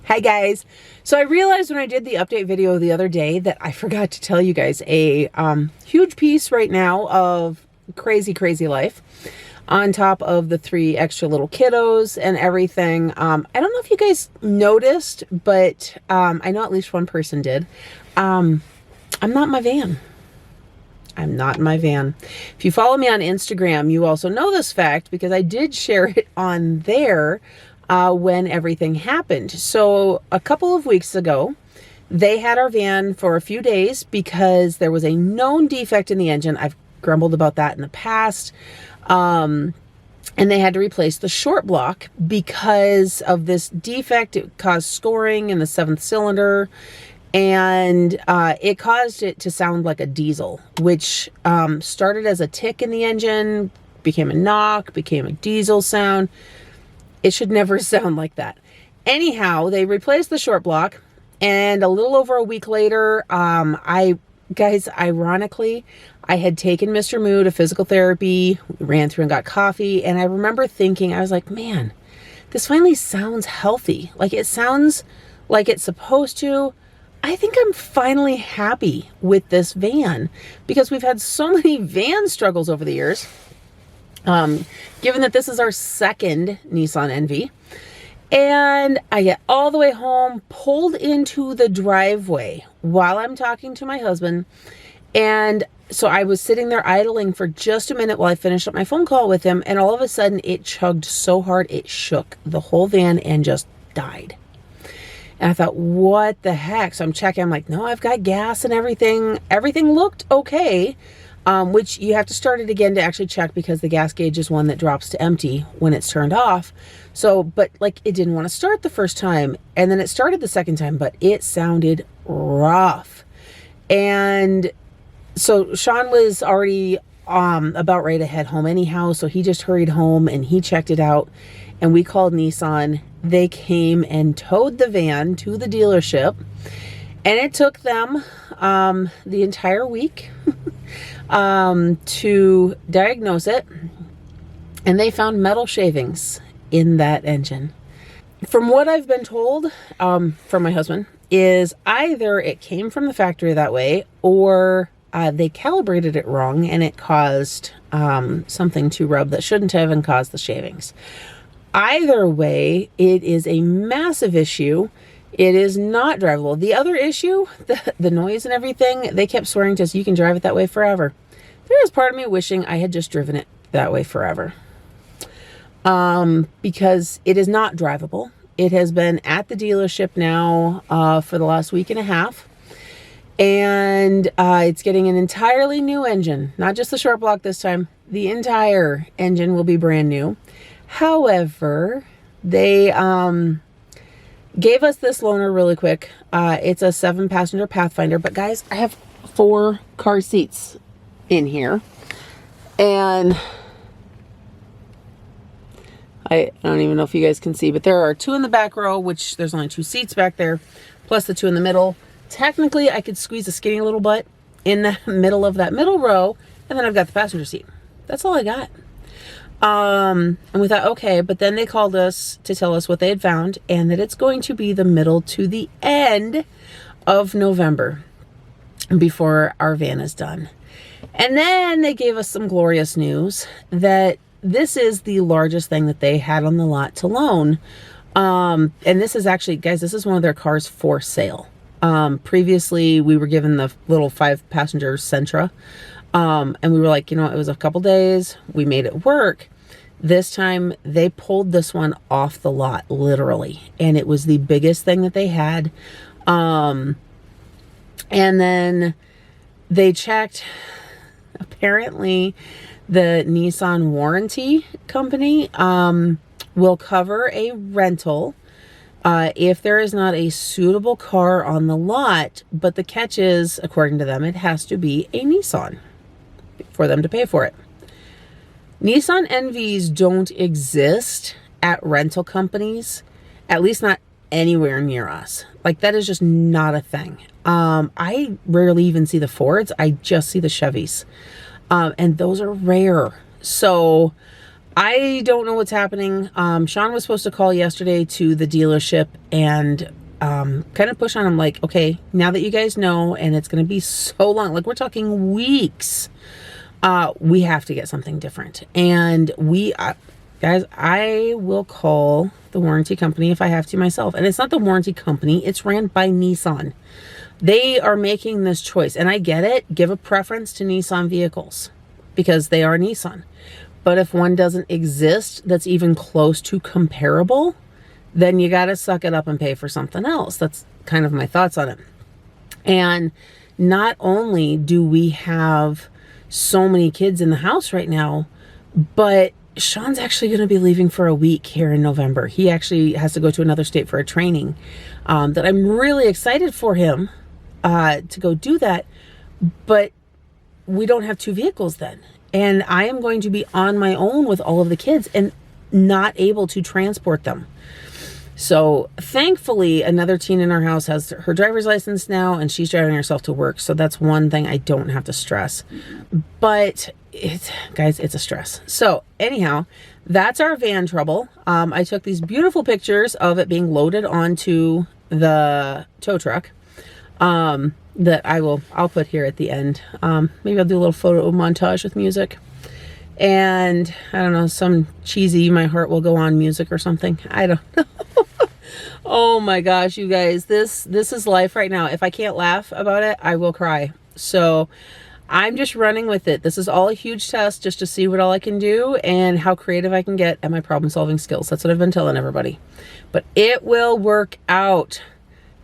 Hi guys. So I realized when I did the update video the other day that I forgot to tell you guys a huge piece right now of crazy life on top of the 3 extra little kiddos and everything. I don't know if you guys noticed, but I know at least one person did. I'm not in my van. I'm not in my van. If you follow me on Instagram, you also know this fact because I did share it on there when everything happened. So a couple of weeks ago, they had our van for a few days because there was a known defect in the engine. I've grumbled about that in the past. And they had to replace the short block because of this defect. It caused scoring in the 7th cylinder. And it caused it to sound like a diesel, which started as a tick in the engine, became a knock, became a diesel sound. It should never sound like that. Anyhow, they replaced the short block, and a little over a week later, ironically, I had taken Mr. Moo to physical therapy, ran through and got coffee, and I remember thinking, I was like, man, this finally sounds healthy. Like, it sounds like it's supposed to. I think I'm finally happy with this van because we've had so many van struggles over the years. Given that this is our 2nd Nissan NV, and I get all the way home, pulled into the driveway while I'm talking to my husband. And so I was sitting there idling for just a minute while I finished up my phone call with him. And all of a sudden it chugged so hard, it shook the whole van and just died. And I thought, what the heck? So I'm checking. I'm like, no, I've got gas and everything. Everything looked okay. Which you have to start it again to actually check because the gas gauge is one that drops to empty when it's turned off. So, but like it didn't want to start the first time, and then it started the second time, but it sounded rough. And so Shawn was already about ready to head home anyhow, so he just hurried home and he checked it out, and we called Nissan. They came and towed the van to the dealership, and it took them the entire week to diagnose it, and they found metal shavings in that engine. From what I've been told from my husband is either it came from the factory that way, or they calibrated it wrong and it caused something to rub that shouldn't have and caused the shavings. Either way, it is a massive issue. It is not drivable. The other issue, the noise and everything, they kept swearing to us, you can drive it that way forever. There is part of me wishing I had just driven it that way forever. Because it is not drivable. It has been at the dealership now for the last week and a half. And it's getting an entirely new engine. Not just the short block this time. The entire engine will be brand new. However, they gave us this loaner really quick. It's a 7-passenger Pathfinder, but guys, I have 4 car seats in here, and I don't even know if you guys can see, but there are 2 in the back row, which there's only 2 seats back there, plus the 2 in the middle. Technically, I could squeeze a skinny little butt in the middle of that middle row, and then I've got the passenger seat. That's all I got. And we thought, okay, but then they called us to tell us what they had found and that it's going to be the middle to the end of November before our van is done. And then they gave us some glorious news that this is the largest thing that they had on the lot to loan. And this is actually, guys, this is one of their cars for sale. Previously we were given the little 5-passenger Sentra. And we were like, you know, it was a couple days, we made it work. This time they pulled this one off the lot, literally. And it was the biggest thing that they had. And then they checked, apparently the Nissan warranty company, will cover a rental, if there is not a suitable car on the lot. But the catch is, according to them, it has to be a Nissan for them to pay for it. Nissan NVs don't exist at rental companies, at least not anywhere near us. Like, that is just not a thing. I rarely even see the Fords. I just see the Chevys. And those are rare. So I don't know what's happening. Shawn was supposed to call yesterday to the dealership and kind of push on him like, okay, now that you guys know, and it's going to be so long, like we're talking weeks, we have to get something different. And guys, I will call the warranty company if I have to myself. And it's not the warranty company, it's ran by Nissan. They are making this choice, and I get it. Give a preference to Nissan vehicles because they are Nissan. But if one doesn't exist that's even close to comparable, then you got to suck it up and pay for something else. That's kind of my thoughts on it. And not only do we have so many kids in the house right now, but Shawn's actually going to be leaving for a week here in November. He actually has to go to another state for a training that I'm really excited for him to go do that. But we don't have two vehicles then. And I am going to be on my own with all of the kids and not able to transport them. So thankfully, another teen in our house has her driver's license now, and she's driving herself to work. So that's one thing I don't have to stress. But guys, it's a stress. So anyhow, that's our van trouble. I took these beautiful pictures of it being loaded onto the tow truck. That I'll put here at the end. Maybe I'll do a little photo montage with music. And I don't know, some cheesy "My Heart Will Go On" music or something. I don't know. Oh my gosh, you guys, this is life right now. If I can't laugh about it, I will cry. So I'm just running with it. This is all a huge test just to see what all I can do and how creative I can get at my problem solving skills. That's what I've been telling everybody. But it will work out.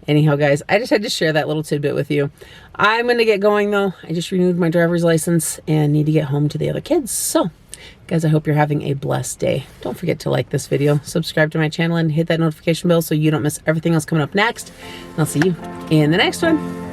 Anyhow, guys, I just had to share that little tidbit with you. I'm going to get going, though. I just renewed my driver's license and need to get home to the other kids. So, guys, I hope you're having a blessed day. Don't forget to like this video, subscribe to my channel, and hit that notification bell so you don't miss everything else coming up next. And I'll see you in the next one.